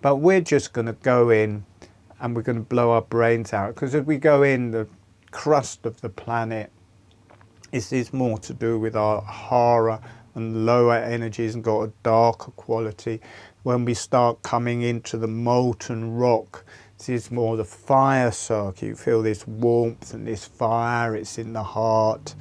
But we're just going to go in and we're going to blow our brains out, because as we go in, the crust of the planet is more to do with our hara and lower energies and got a darker quality. When we start coming into the molten rock, this is more the fire circuit. You feel this warmth and this fire. It's in the heart,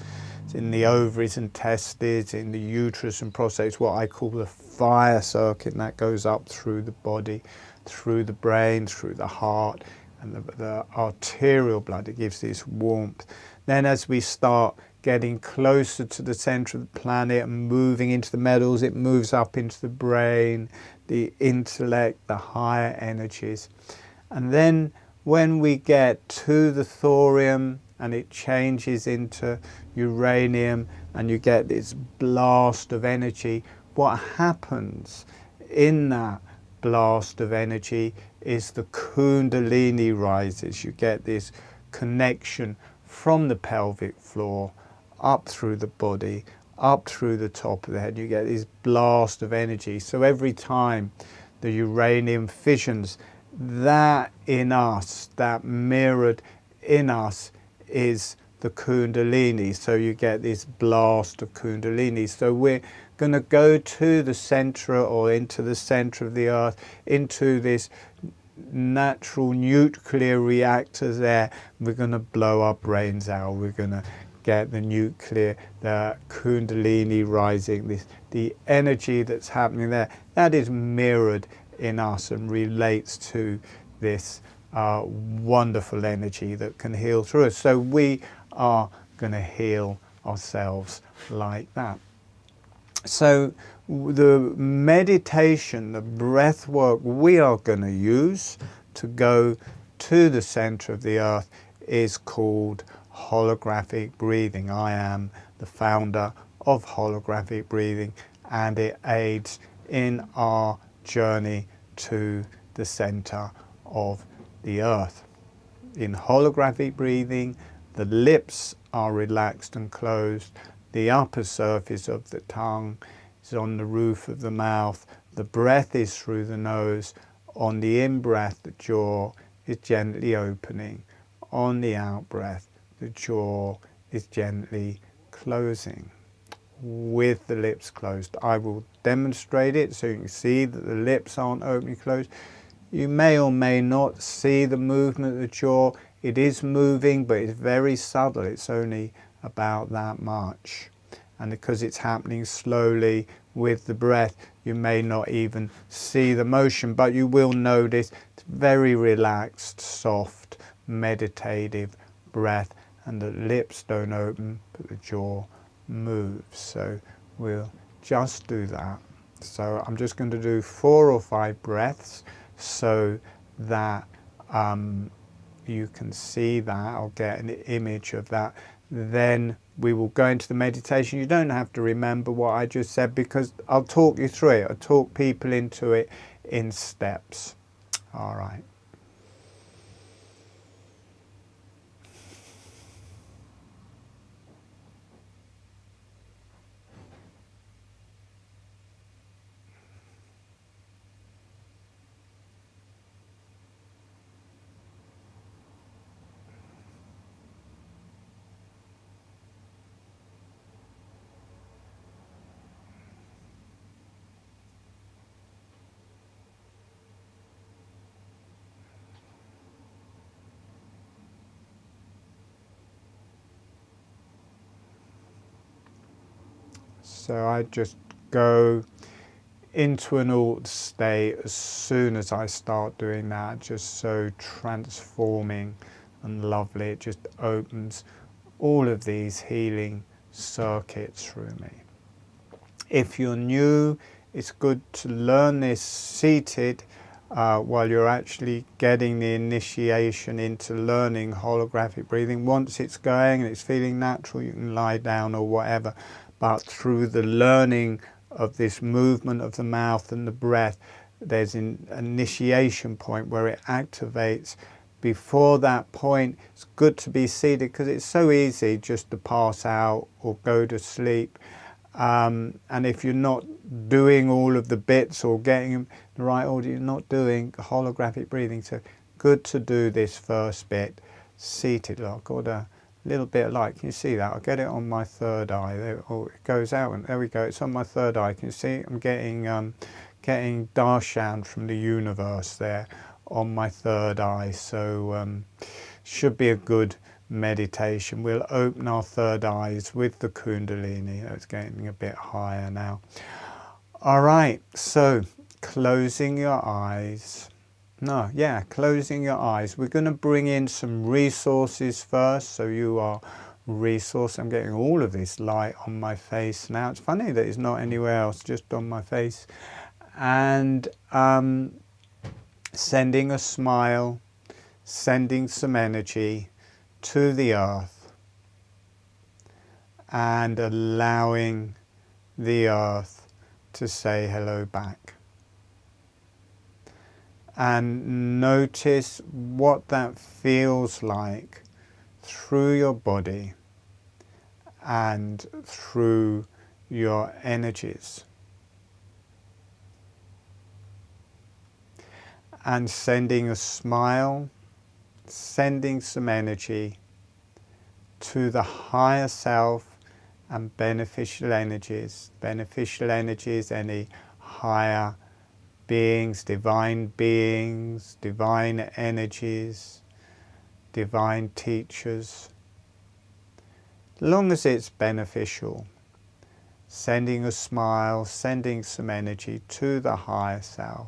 it's in the ovaries and testes, in the uterus and prostate. It's what I call the fire circuit, and that goes up through the body, through the brain, through the heart, and the arterial blood. It gives this warmth. Then as we start getting closer to the center of the planet and moving into the metals, it moves up into the brain, the intellect, the higher energies. And then when we get to the thorium and it changes into uranium and you get this blast of energy, what happens in that blast of energy is the Kundalini rises. You get this connection from the pelvic floor up through the body, up through the top of the head. You get this blast of energy. So every time the uranium fissions, that in us, that mirrored in us, is the Kundalini. So you get this blast of Kundalini. So we're going to go to the center, or into the center of the earth, into this natural nuclear reactor there. We're going to blow our brains out. We're going to get the nuclear, the Kundalini rising, the energy that's happening there, that is mirrored in us and relates to this wonderful energy that can heal through us. So we are going to heal ourselves like that. So the meditation, the breath work we are going to use to go to the center of the earth is called holographic breathing. I am the founder of holographic breathing, and it aids in our journey to the center of the earth. In holographic breathing, the lips are relaxed and closed, the upper surface of the tongue is on the roof of the mouth, the breath is through the nose. On the in-breath, the jaw is gently opening. On the out-breath, the jaw is gently closing with the lips closed. I will demonstrate it so you can see that the lips aren't opening closed. You may or may not see the movement of the jaw. It is moving, but it's very subtle. It's only about that much. And because it's happening slowly with the breath, you may not even see the motion, but you will notice it's very relaxed, soft, meditative breath, and the lips don't open, but the jaw moves. So we'll just do that. So I'm just going to do 4 or 5 breaths so that you can see that. I'll get an image of that. Then we will go into the meditation. You don't have to remember what I just said, because I'll talk you through it. I'll talk people into it in steps. All right. So I just go into an alt state as soon as I start doing that, just so transforming and lovely. It just opens all of these healing circuits through me. If you're new, it's good to learn this seated while you're actually getting the initiation into learning holographic breathing. Once it's going and it's feeling natural, you can lie down or whatever. But through the learning of this movement of the mouth and the breath, there's an initiation point where it activates. Before that point, it's good to be seated, because it's so easy just to pass out or go to sleep. And if you're not doing all of the bits or getting them the right order, you're not doing holographic breathing. So good to do this first bit seated. I've got a little bit of light. Can you see that? I'll get it on my third eye. There, oh, it goes out, and there we go. It's on my third eye. Can you see? I'm getting darshan from the universe there on my third eye. So should be a good meditation. We'll open our third eyes with the Kundalini. It's getting a bit higher now. All right, so closing your eyes. Closing your eyes. We're going to bring in some resources first. So you are resource. I'm getting all of this light on my face now. It's funny that it's not anywhere else, just on my face. And sending a smile, sending some energy to the earth, and allowing the earth to say hello back. And notice what that feels like through your body and through your energies. And sending a smile, sending some energy to the higher self and beneficial energies, any higher beings, divine energies, divine teachers, as long as it's beneficial. Sending a smile, sending some energy to the higher self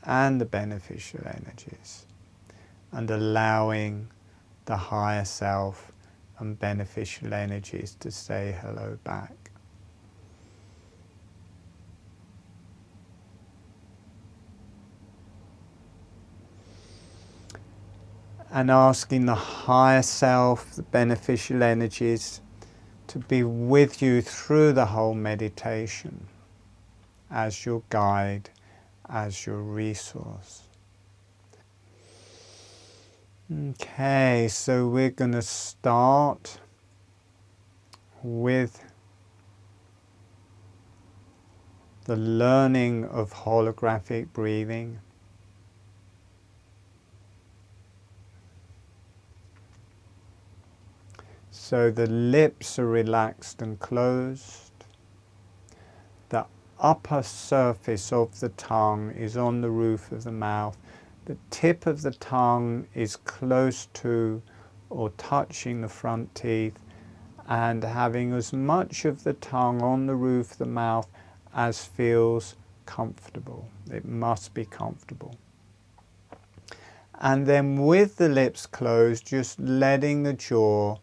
and the beneficial energies, and allowing the higher self and beneficial energies to say hello back. And asking the higher self, the beneficial energies, to be with you through the whole meditation as your guide, as your resource. Okay, so we're going to start with the learning of holographic breathing. So the lips are relaxed and closed. The upper surface of the tongue is on the roof of the mouth. The tip of the tongue is close to or touching the front teeth, and having as much of the tongue on the roof of the mouth as feels comfortable. It must be comfortable. And then with the lips closed, just letting the jaw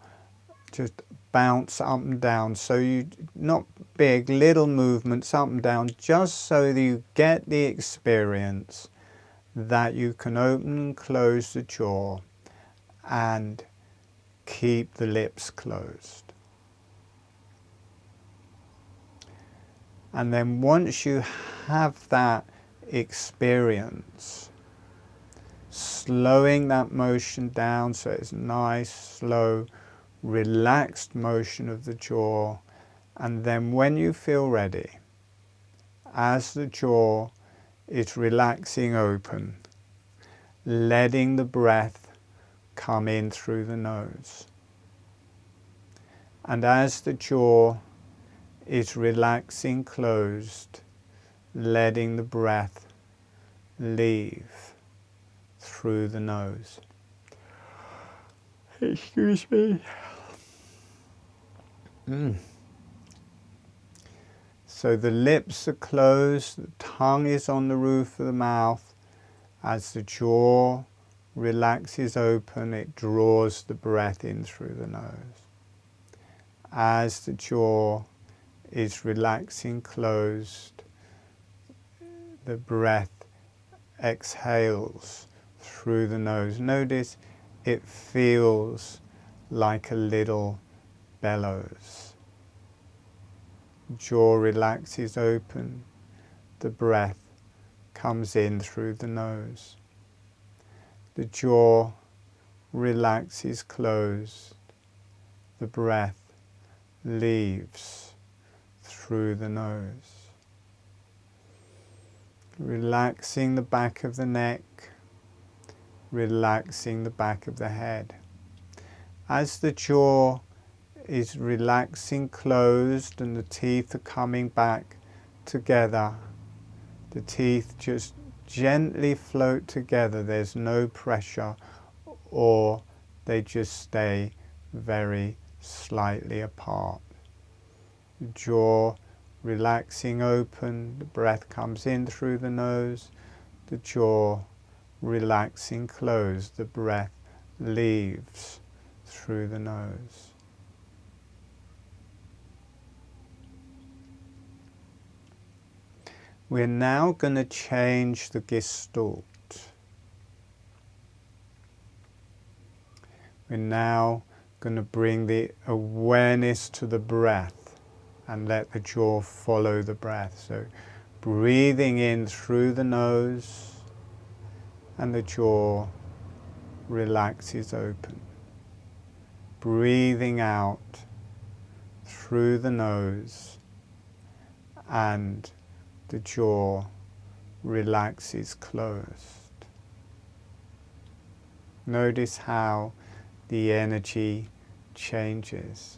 just bounce up and down. So you, not big, little movements up and down, just so that you get the experience that you can open and close the jaw and keep the lips closed. And then once you have that experience, slowing that motion down so it's nice, slow, relaxed motion of the jaw. And then when you feel ready, as the jaw is relaxing open, letting the breath come in through the nose. And as the jaw is relaxing closed, letting the breath leave through the nose. Excuse me. So the lips are closed, the tongue is on the roof of the mouth. As the jaw relaxes open, it draws the breath in through the nose. As the jaw is relaxing closed, the breath exhales through the nose. Notice it feels like a little bellows. Jaw relaxes open, the breath comes in through the nose. The jaw relaxes closed, the breath leaves through the nose. Relaxing the back of the neck, relaxing the back of the head. As the jaw is relaxing closed and the teeth are coming back together, the teeth just gently float together. There's no pressure, or they just stay very slightly apart. The jaw relaxing open, the breath comes in through the nose, the jaw relaxing closed, the breath leaves through the nose. We're now going to change the gestalt. We're now going to bring the awareness to the breath and let the jaw follow the breath. So breathing in through the nose and the jaw relaxes open. Breathing out through the nose and the jaw relaxes closed. Notice how the energy changes.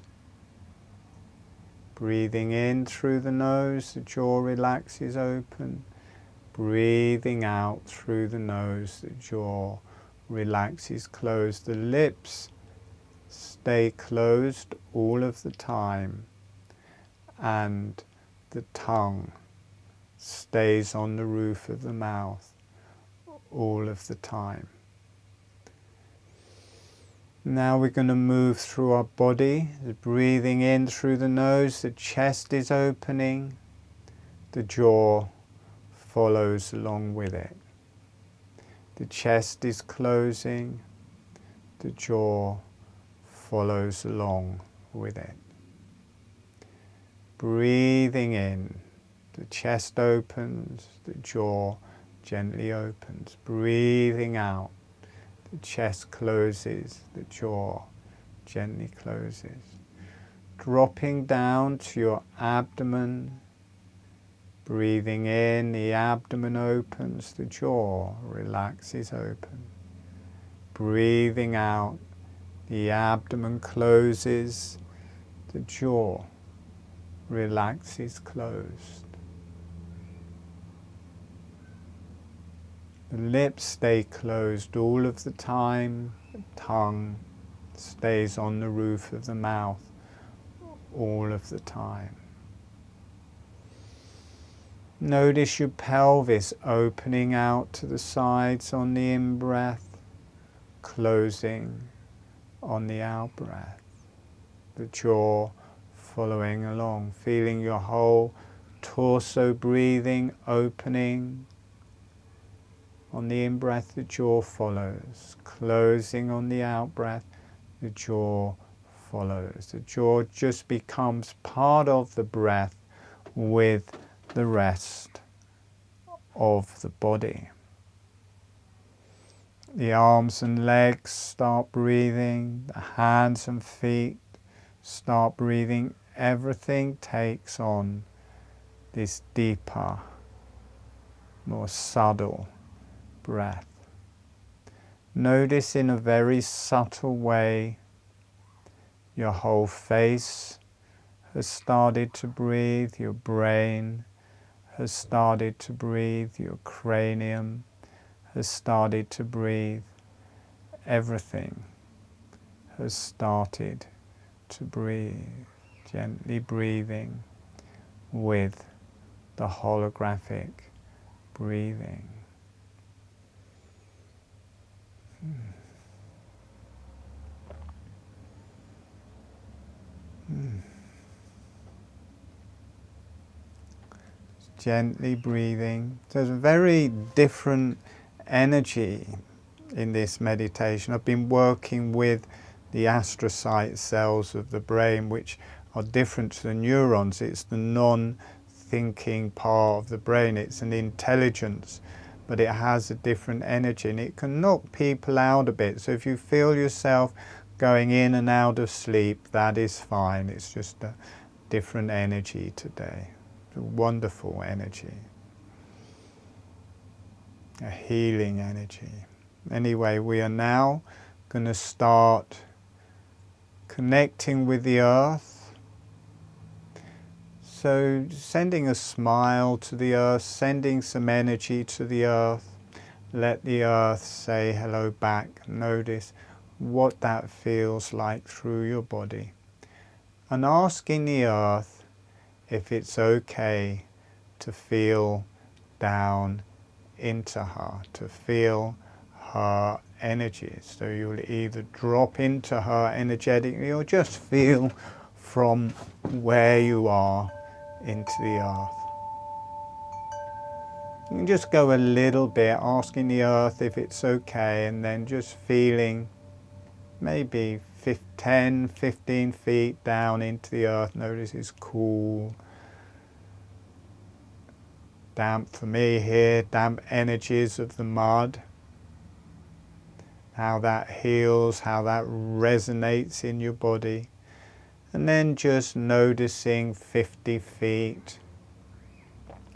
Breathing in through the nose, the jaw relaxes open. Breathing out through the nose, the jaw relaxes closed. The lips stay closed all of the time, and the tongue stays on the roof of the mouth all of the time. Now we're going to move through our body. Breathing in through the nose, the chest is opening, the jaw follows along with it. The chest is closing, the jaw follows along with it. Breathing in, the chest opens, the jaw gently opens. Breathing out, the chest closes, the jaw gently closes. Dropping down to your abdomen. Breathing in, the abdomen opens, the jaw relaxes open. Breathing out, the abdomen closes, the jaw relaxes closed. The lips stay closed all of the time, the tongue stays on the roof of the mouth all of the time. Notice your pelvis opening out to the sides on the in-breath, closing on the out-breath. The jaw following along, feeling your whole torso breathing, opening. On the in-breath, the jaw follows. Closing on the out-breath, the jaw follows. The jaw just becomes part of the breath with the rest of the body. The arms and legs start breathing, the hands and feet start breathing. Everything takes on this deeper, more subtle breath. Notice in a very subtle way your whole face has started to breathe, your brain has started to breathe, your cranium has started to breathe. Everything has started to breathe, gently breathing with the holographic breathing. Gently breathing. There's a very different energy in this meditation. I've been working with the astrocyte cells of the brain, which are different to the neurons. It's the non-thinking part of the brain. It's an intelligence, but it has a different energy, and it can knock people out a bit. So if you feel yourself going in and out of sleep, that is fine. It's just a different energy today. It's a wonderful energy. A healing energy. Anyway, we are now going to start connecting with the earth. So sending a smile to the earth, sending some energy to the earth. Let the earth say hello back. Notice what that feels like through your body. And asking the earth if it's okay to feel down into her, to feel her energies. So you'll either drop into her energetically or just feel from where you are into the earth. You can just go a little bit, asking the earth if it's okay, and then just feeling maybe 10, 15 feet down into the earth. Notice it's cool. Damp for me here, damp energies of the mud. How that heals, how that resonates in your body. And then just noticing 50 feet.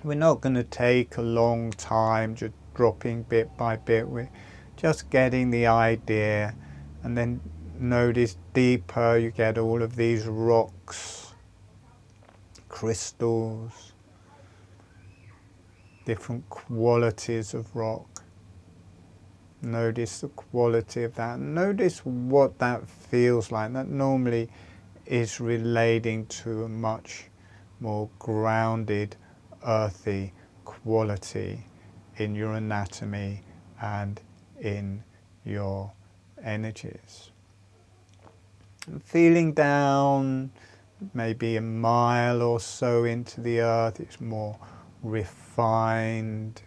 We're not going to take a long time, just dropping bit by bit. We're just getting the idea. And then notice deeper, you get all of these rocks, crystals, different qualities of rock. Notice the quality of that. Notice what that feels like. That normally is relating to a much more grounded, earthy quality in your anatomy and in your energies. And feeling down maybe a mile or so into the earth, it's more refined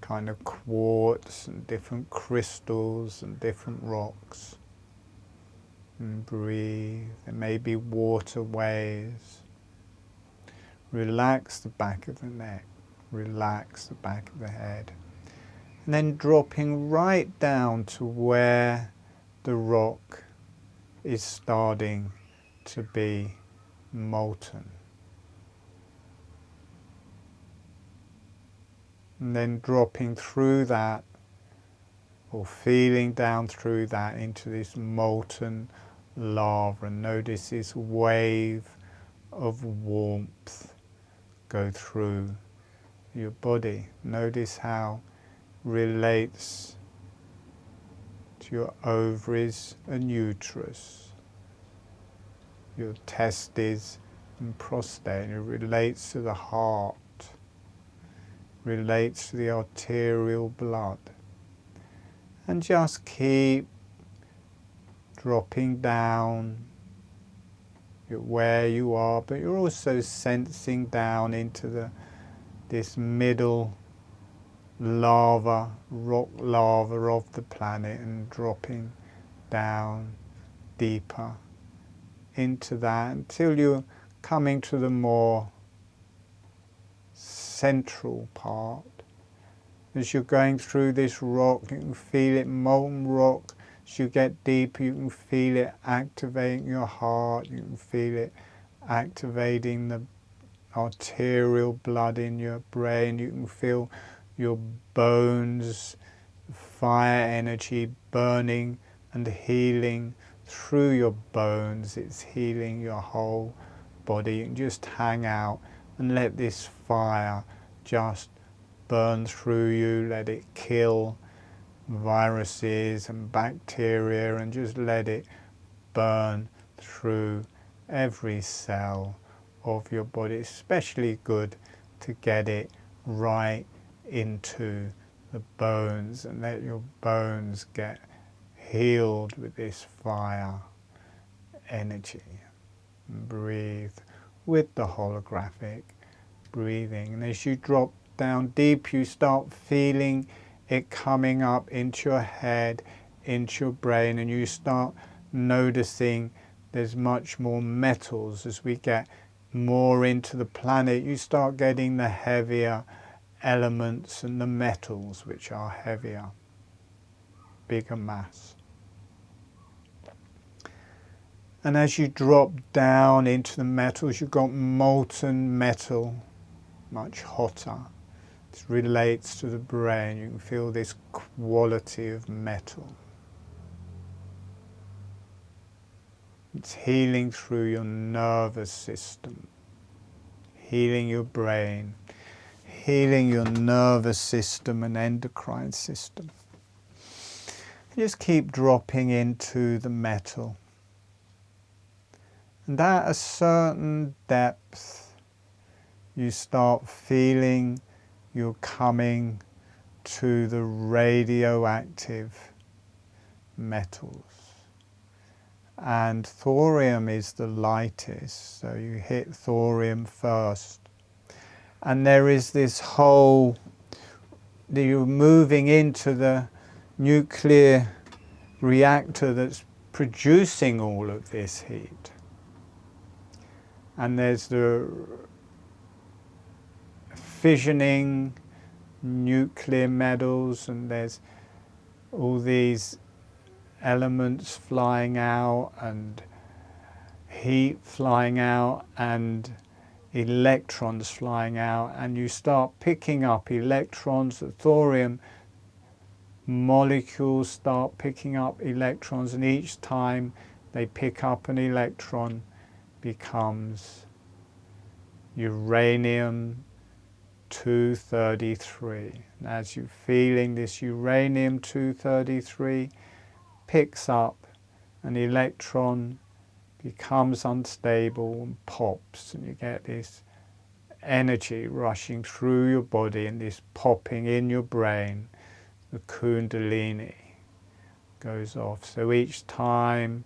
kind of quartz and different crystals and different rocks. And breathe. There may be waterways. Relax the back of the neck. Relax the back of the head. And then dropping right down to where the rock is starting to be molten. And then dropping through that, or feeling down through that into this molten lava. And notice this wave of warmth go through your body. Notice how it relates to your ovaries and uterus, your testes and prostate. It relates to the heart, relates to the arterial blood. And just keep dropping down where you are, but you're also sensing down into this middle rock lava of the planet, and dropping down deeper into that until you're coming to the more central part. As you're going through this rock, you can feel it, molten rock. As you get deeper, you can feel it activating your heart. You can feel it activating the arterial blood in your brain. You can feel your bones, fire energy burning and healing through your bones. It's healing your whole body. You can just hang out and let this fire just burn through you. Let it kill viruses and bacteria, and just let it burn through every cell of your body. It's especially good to get it right into the bones, and let your bones get healed with this fire energy. And breathe with the holographic breathing. And as you drop down deep, you start feeling it coming up into your head, into your brain, and you start noticing there's much more metals. As we get more into the planet, you start getting the heavier elements and the metals which are heavier, bigger mass. And as you drop down into the metals, you've got molten metal, much hotter. This relates to the brain. You can feel this quality of metal. It's healing through your nervous system, healing your brain, healing your nervous system and endocrine system. Just keep dropping into the metal. And at a certain depth, you start feeling you're coming to the radioactive metals. And thorium is the lightest, so you hit thorium first. And there is this whole, you're moving into the nuclear reactor that's producing all of this heat. And there's the fissioning nuclear metals, and there's all these elements flying out and heat flying out and electrons flying out, and you start picking up electrons. The thorium molecules start picking up electrons, and each time they pick up an electron becomes uranium-233. And as you're feeling this uranium-233 picks up an electron, becomes unstable and pops, and you get this energy rushing through your body and this popping in your brain. The Kundalini goes off. So each time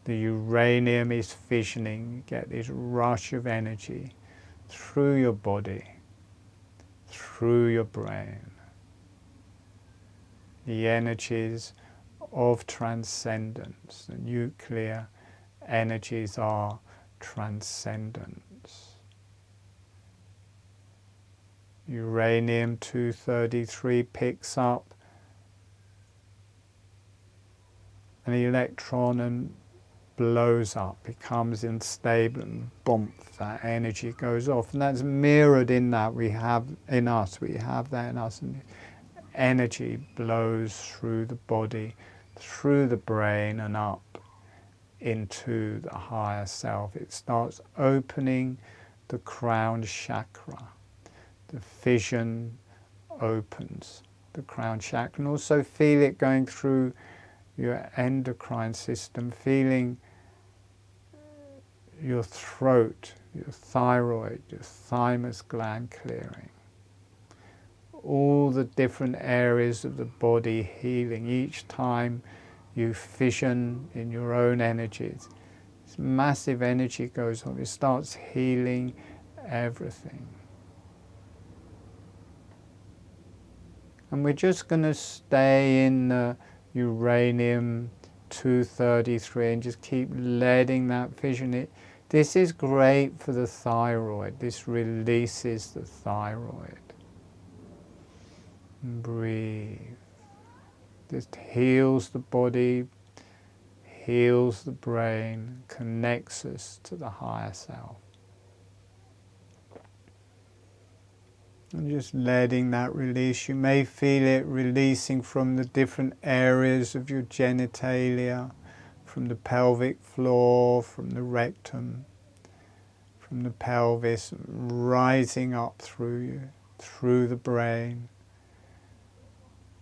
the uranium is fissioning, you get this rush of energy through your body, through your brain. The energies of transcendence, the nuclear energies are transcendence. Uranium-233 picks up an electron and blows up, becomes unstable, and bump, that energy goes off. And that's mirrored in that we have in us. We have that in us, and energy blows through the body, through the brain and up into the higher self. It starts opening the crown chakra. The fission opens the crown chakra, and also feel it going through your endocrine system, feeling your throat, your thyroid, your thymus gland clearing. All the different areas of the body healing. Each time you fission in your own energies, this massive energy goes on. It starts healing everything. And we're just going to stay in the uranium-233 and just keep letting that fission. This is great for the thyroid. This releases the thyroid. And breathe. Just heals the body, heals the brain, connects us to the higher self. And just letting that release. You may feel it releasing from the different areas of your genitalia, from the pelvic floor, from the rectum, from the pelvis, rising up through you, through the brain,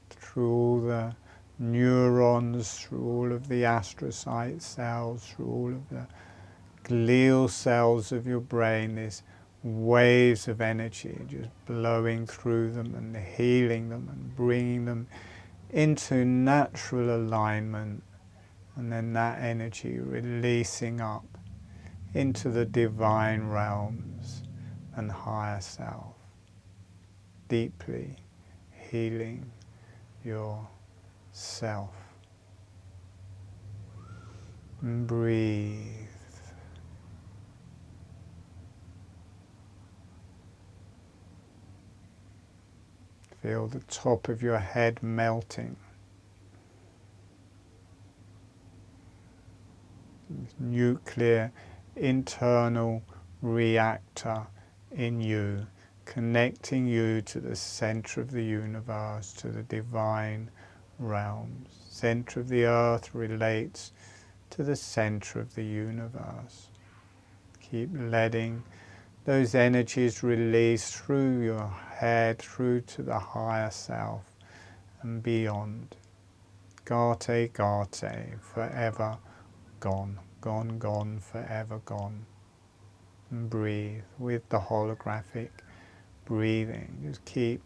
through all the neurons, through all of the astrocyte cells, through all of the glial cells of your brain, this waves of energy just blowing through them and healing them and bringing them into natural alignment, and then that energy releasing up into the divine realms and higher self, deeply healing yourself. And breathe. Feel the top of your head melting. nuclear internal reactor in you, connecting you to the center of the universe, to the divine realms. Center of the earth relates to the center of the universe. Keep letting those energies release through your head, through to the higher self and beyond. Gate, gate, forever gone, gone, gone, forever gone. And breathe with the holographic breathing. Just keep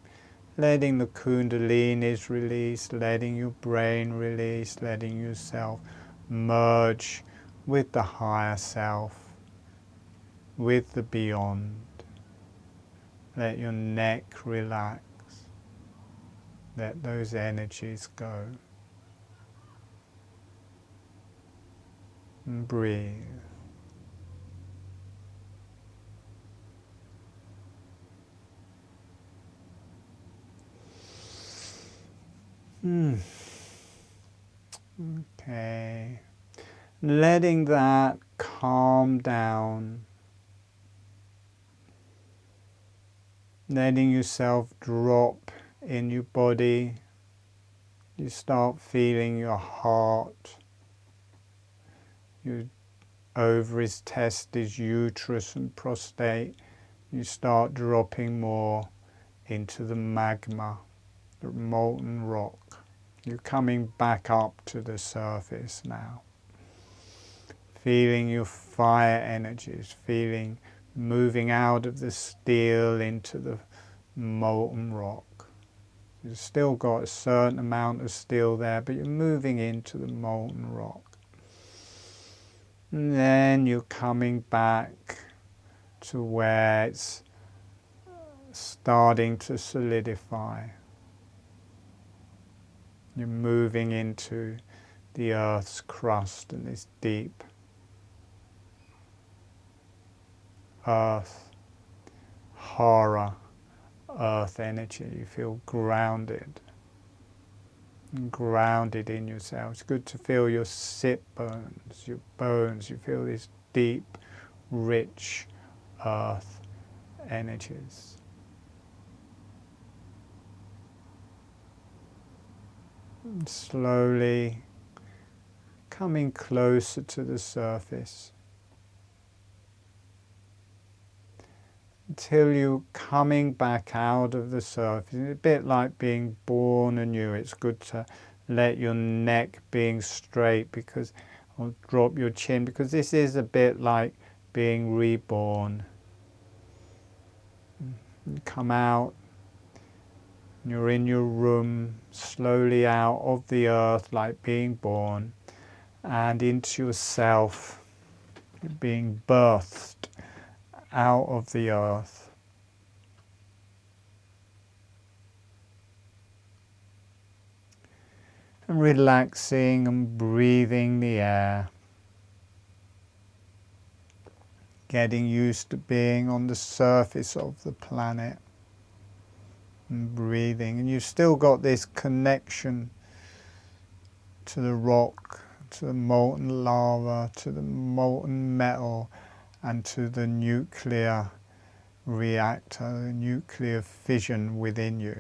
letting the Kundalinis release, letting your brain release, letting yourself merge with the higher self, with the beyond. Let your neck relax. Let those energies go. And breathe. Okay. Letting that calm down. Letting yourself drop in your body. You start feeling your heart, your ovaries, testes, uterus and prostate. You start dropping more into the magma, the molten rock. You're coming back up to the surface now. Feeling your fire energies, feeling moving out of the steel into the molten rock. You've still got a certain amount of steel there, but you're moving into the molten rock. And then you're coming back to where it's starting to solidify. You're moving into the earth's crust and this deep earth, horror, earth energy. You feel grounded. Grounded in yourself. It's good to feel your sit bones, your bones. You feel these deep, rich earth energies. And slowly coming closer to the surface until you're coming back out of the surface. It's a bit like being born anew. It's good to let your neck being straight, because, or drop your chin, because this is a bit like being reborn. You come out, you're in your room, slowly out of the earth like being born, and into yourself, being birthed out of the earth. And relaxing and breathing the air. Getting used to being on the surface of the planet and breathing. And you've still got this connection to the rock, to the molten lava, to the molten metal, and to the nuclear reactor, the nuclear fission within you,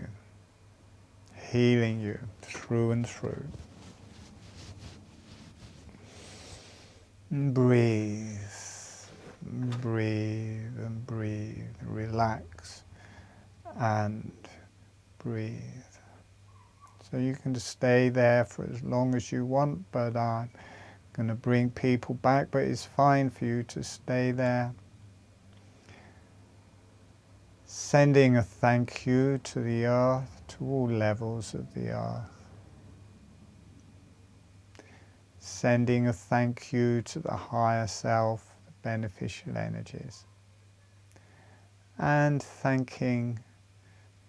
healing you through and through. And breathe, breathe and breathe, relax and breathe. So you can just stay there for as long as you want, but I'm going to bring people back, but it's fine for you to stay there. Sending a thank you to the earth, to all levels of the earth. Sending a thank you to the higher self, the beneficial energies. And thanking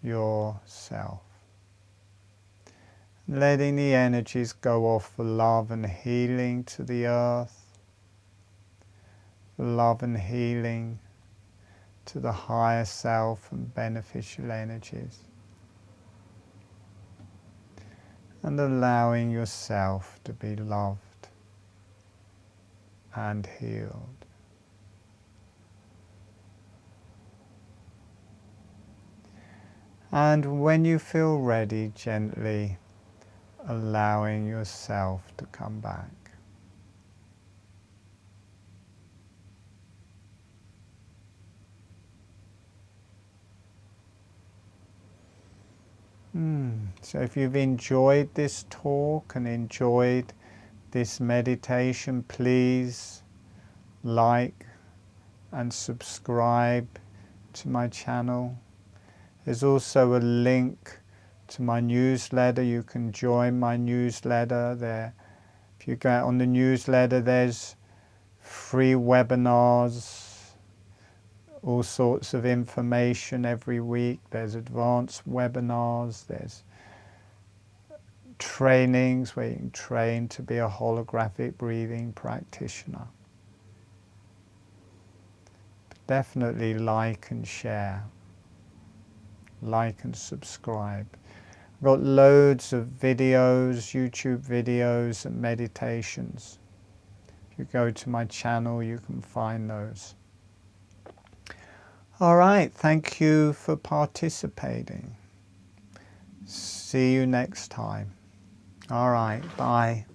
yourself. Letting the energies go off for love and healing to the earth, for love and healing to the higher self and beneficial energies. And allowing yourself to be loved and healed. And when you feel ready, gently allowing yourself to come back. So if you've enjoyed this talk and enjoyed this meditation, please like and subscribe to my channel. There's also a link to my newsletter. You can join my newsletter there. If you go on the newsletter, there's free webinars, all sorts of information every week. There's advanced webinars, there's trainings where you can train to be a holographic breathing practitioner. But definitely like and share, like and subscribe. I've got loads of videos, YouTube videos and meditations. If you go to my channel, you can find those. All right, thank you for participating. See you next time. All right, bye.